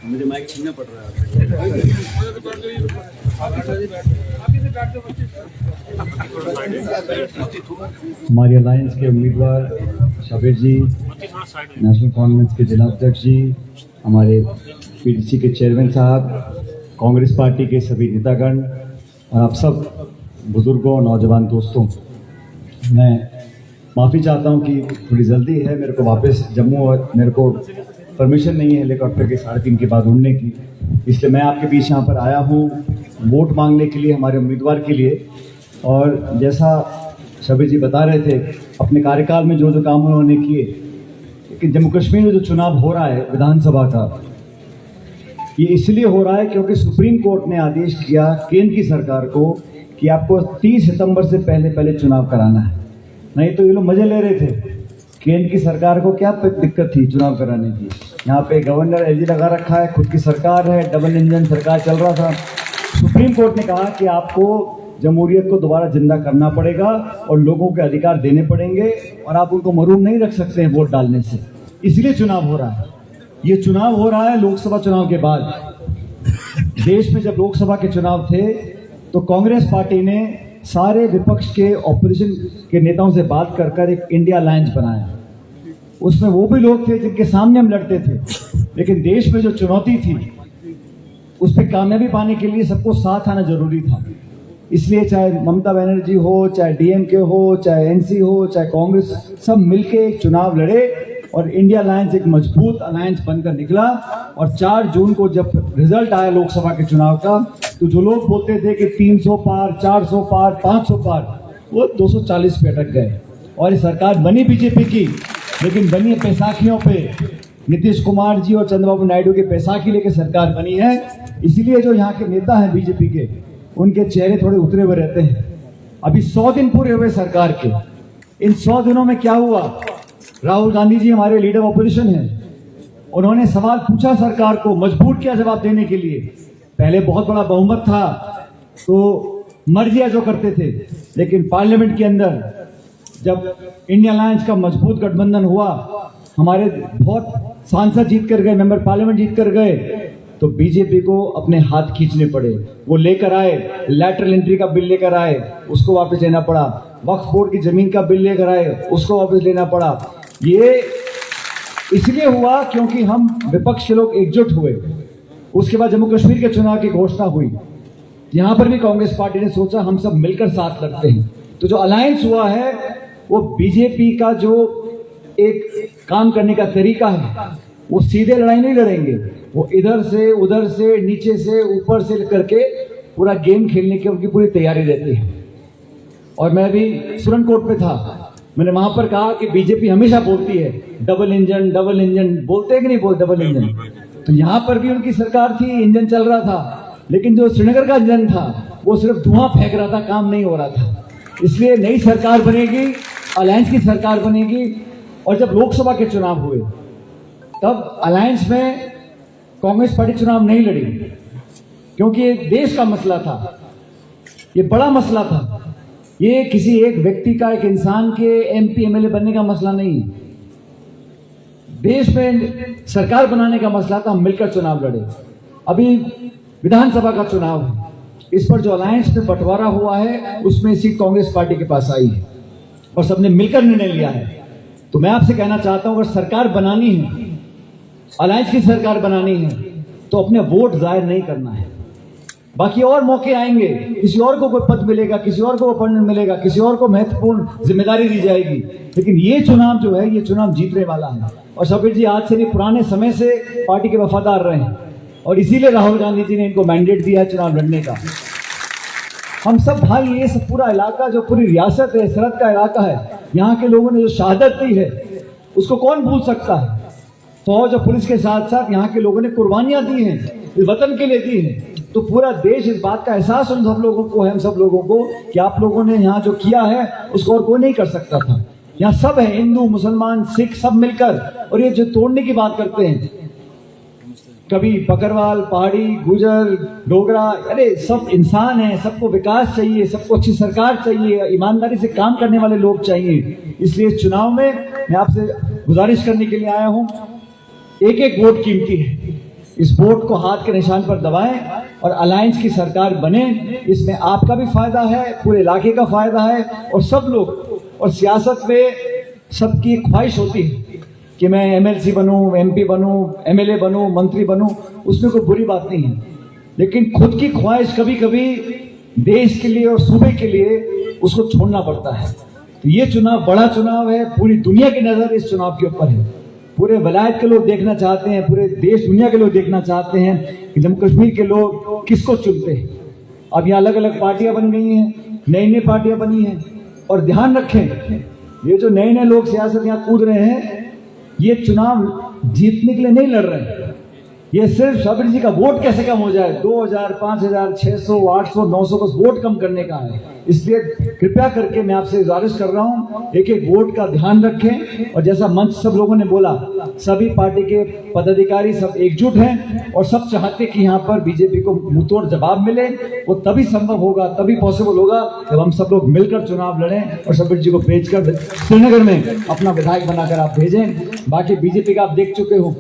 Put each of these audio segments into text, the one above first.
मुझे माइक छीनना पड़ रहा है। हमारी अलायंस के उम्मीदवार शबीर जी, नेशनल कॉन्फ्रेंस के जिला अध्यक्ष जी, हमारे पीडीसी के चेयरमैन साहब, कांग्रेस पार्टी के सभी नेतागण और आप सब बुजुर्गों नौजवान दोस्तों, मैं माफ़ी चाहता हूं कि थोड़ी जल्दी है मेरे को वापस जम्मू और मेरे को परमिशन नहीं है हेलीकॉप्टर के 3:30 के बाद उड़ने की, इसलिए मैं आपके बीच यहाँ पर आया हूँ वोट मांगने के लिए, हमारे उम्मीदवार के लिए। और जैसा शबीर जी बता रहे थे अपने कार्यकाल में जो जो काम उन्होंने किए, कि जम्मू कश्मीर में जो चुनाव हो रहा है विधानसभा का, ये इसलिए हो रहा है क्योंकि सुप्रीम कोर्ट ने आदेश किया केंद्र की सरकार को कि आपको 30 सितंबर से पहले चुनाव कराना है। नहीं तो ये लोग मजे ले रहे थे। केंद्र की सरकार को क्या दिक्कत थी चुनाव कराने की? यहाँ पे गवर्नर एलजी लगा रखा है, खुद की सरकार है, डबल इंजन सरकार चल रहा था। सुप्रीम कोर्ट ने कहा कि आपको जमहूरियत को दोबारा जिंदा करना पड़ेगा और लोगों के अधिकार देने पड़ेंगे और आप उनको महरूम नहीं रख सकते हैं वोट डालने से। इसलिए चुनाव हो रहा है। ये चुनाव हो रहा है लोकसभा चुनाव के बाद। देश में जब लोकसभा के चुनाव थे तो कांग्रेस पार्टी ने सारे विपक्ष के ऑपोजिशन के नेताओं से बात कर एक इंडिया अलायंस बनाया। उसमें वो भी लोग थे जिनके सामने हम लड़ते थे, लेकिन देश में जो चुनौती थी उस पर कामयाबी पाने के लिए सबको साथ आना जरूरी था। इसलिए चाहे ममता बनर्जी हो, चाहे डीएमके हो, चाहे एनसी हो, चाहे कांग्रेस, सब मिलके एक चुनाव लड़े और इंडिया अलायंस एक मजबूत अलायंस बनकर निकला। और 4 जून को जब रिजल्ट आया लोकसभा के चुनाव का, तो जो लोग बोलते थे कि 300 पार, 400 पार, 500 पार, वो 240 पे अटक गए। और ये सरकार बनी बीजेपी की, लेकिन बनी पैसाखियों पे। नीतीश कुमार जी और चंद्रबाबू नायडू की पैसाखी लेके सरकार बनी है। इसीलिए जो यहाँ के नेता हैं बीजेपी के, उनके चेहरे थोड़े उतरे हुए रहते हैं। अभी 100 दिन पूरे हुए सरकार के। इन 100 दिनों में क्या हुआ? राहुल गांधी जी हमारे लीडर ऑपोजिशन हैं, उन्होंने सवाल पूछा सरकार को, मजबूर किया जवाब देने के लिए। पहले बहुत बड़ा बहुमत था तो मर्जियां जो करते थे, लेकिन पार्लियामेंट के अंदर जब इंडिया अलायंस का मजबूत गठबंधन हुआ, हमारे बहुत सांसद जीत कर गए, मेंबर पार्लियामेंट जीत कर गए, तो बीजेपी को अपने हाथ खींचने पड़े। वो लेकर आए, लैटरल एंट्री का बिल लेकर आए, उसको वापस लेना पड़ा। वक्फ बोर्ड की जमीन का बिल लेकर आए, उसको वापस लेना पड़ा। ये इसलिए हुआ क्योंकि हम विपक्ष के लोग एकजुट हुए। उसके बाद जम्मू कश्मीर के चुनाव की घोषणा हुई। यहां पर भी कांग्रेस पार्टी ने सोचा हम सब मिलकर साथ लड़ते हैं। तो जो अलायंस हुआ है वो बीजेपी का जो एक काम करने का तरीका है, वो सीधे लड़ाई नहीं लड़ेंगे, वो इधर से उधर से नीचे से ऊपर से करके पूरा गेम खेलने की उनकी पूरी तैयारी रहती है। और मैं भी सुरनकोट पे था, मैंने वहां पर कहा कि बीजेपी हमेशा बोलती है डबल इंजन बोलते हैं कि नहीं बोलते डबल इंजन। तो यहां पर भी उनकी सरकार थी, इंजन चल रहा था, लेकिन जो श्रीनगर का इंजन था वो सिर्फ धुआं फेंक रहा था, काम नहीं हो रहा था। इसलिए नई सरकार बनेगी, अलायंस की सरकार बनेगी। और जब लोकसभा के चुनाव हुए तब अलायंस में कांग्रेस पार्टी चुनाव नहीं लड़ी, क्योंकि ये देश का मसला था, ये बड़ा मसला था। ये किसी एक व्यक्ति का, एक इंसान के एमपी एमएलए बनने का मसला नहीं, देश में सरकार बनाने का मसला था। हम मिलकर चुनाव लड़े। अभी विधानसभा का चुनाव है, इस पर जो अलायंस में बंटवारा हुआ है उसमें सीट कांग्रेस पार्टी के पास आई है और सबने मिलकर निर्णय लिया है। तो मैं आपसे कहना चाहता हूं, अगर सरकार बनानी है, अलायंस की सरकार बनानी है, तो अपने वोट जाहिर नहीं करना है। बाकी और मौके आएंगे, किसी और को कोई पद मिलेगा, किसी और को अपॉइंटमेंट मिलेगा, किसी और को महत्वपूर्ण जिम्मेदारी दी जाएगी, लेकिन ये चुनाव जो है, ये चुनाव जीतने वाला है। और शबीर जी आज से नहीं, पुराने समय से पार्टी के वफादार रहे हैं और इसीलिए राहुल गांधी जी ने इनको मैंडेट दिया है चुनाव लड़ने का। हम सब भाई, ये सब पूरा इलाका, जो पूरी रियासत है, सरहद का इलाका है, यहाँ के लोगों ने जो शहादत दी है उसको कौन भूल सकता है। फौज और पुलिस के साथ साथ यहाँ के लोगों ने कुर्बानियां दी हैं, इस वतन के लिए दी हैं। तो पूरा देश इस बात का एहसास उन सब लोगों को है, हम सब लोगों को, कि आप लोगों ने यहाँ जो किया है उसको और कोई नहीं कर सकता था। यहाँ सब है, हिंदू मुसलमान सिख सब मिलकर। और ये जो तोड़ने की बात करते हैं, कभी बकरवाल, पहाड़ी, गुजर, डोगरा, अरे सब इंसान है, सबको विकास चाहिए, सबको अच्छी सरकार चाहिए, ईमानदारी से काम करने वाले लोग चाहिए। इसलिए इस चुनाव में मैं आपसे गुजारिश करने के लिए आया हूं, एक एक वोट कीमती है। इस वोट को हाथ के निशान पर दबाएं और अलायंस की सरकार बने। इसमें आपका भी फायदा है, पूरे इलाके का फायदा है और सब लोग। और सियासत में सबकी ख्वाहिश होती है कि मैं एमएलसी बनूं, एमपी बनूं, एमएलए बनूं, मंत्री बनूं, उसमें कोई बुरी बात नहीं है। लेकिन खुद की ख्वाहिश कभी कभी देश के लिए और सूबे के लिए उसको छोड़ना पड़ता है। तो ये चुनाव बड़ा चुनाव है, पूरी दुनिया की नजर इस चुनाव के ऊपर है। पूरे वलायत के लोग देखना चाहते हैं, पूरे देश दुनिया के लोग देखना चाहते हैं कि जम्मू कश्मीर के लोग किसको चुनते हैं। अब यहाँ अलग अलग पार्टियां बन गई हैं, नई नई पार्टियां बनी हैं। और ध्यान रखें, ये जो नए नए लोग सियासत यहाँ कूद रहे हैं, ये चुनाव जीतने के लिए नहीं लड़ रहे हैं। ये सिर्फ शबरी जी का वोट कैसे कम हो जाए, 2000, 5000, 600, 800, 900 बस वोट कम करने का है। इसलिए कृपया करके मैं आपसे गुजारिश कर रहा हूं, एक एक वोट का ध्यान रखें। और जैसा मंच सब लोगों ने बोला, सभी पार्टी के पदाधिकारी सब एकजुट हैं और सब चाहते कि यहाँ पर बीजेपी को मुंहतोड़ जवाब मिले। वो तभी संभव होगा, तभी पॉसिबल होगा जब हम सब लोग मिलकर चुनाव लड़ें और शबरी जी को भेजकर श्रीनगर में अपना विधायक बनाकर आप भेजें। बाकी बीजेपी का आप देख चुके हो,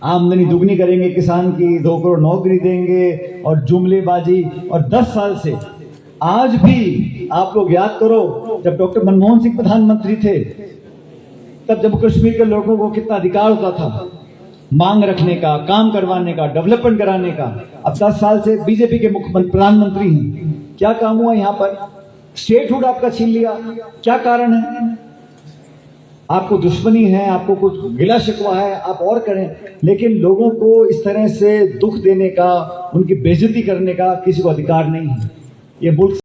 आमदनी दुगनी करेंगे किसान की, 2 करोड़ नौकरी देंगे और जुमलेबाजी। और 10 साल से आज भी आप लोग याद करो, जब डॉक्टर मनमोहन सिंह प्रधानमंत्री थे तब जम्मू कश्मीर के लोगों को कितना अधिकार होता था मांग रखने का, काम करवाने का, डेवलपमेंट कराने का। अब 10 साल से बीजेपी के मुख्यमंत्री प्रधानमंत्री हैं, क्या काम हुआ यहाँ पर? स्टेटहुड आपका छीन लिया। क्या कारण है? आपको दुश्मनी है, आपको कुछ गिला शिकवा है, आप और करें, लेकिन लोगों को इस तरह से दुख देने का, उनकी बेइज्जती करने का किसी को अधिकार नहीं है। ये मुल्क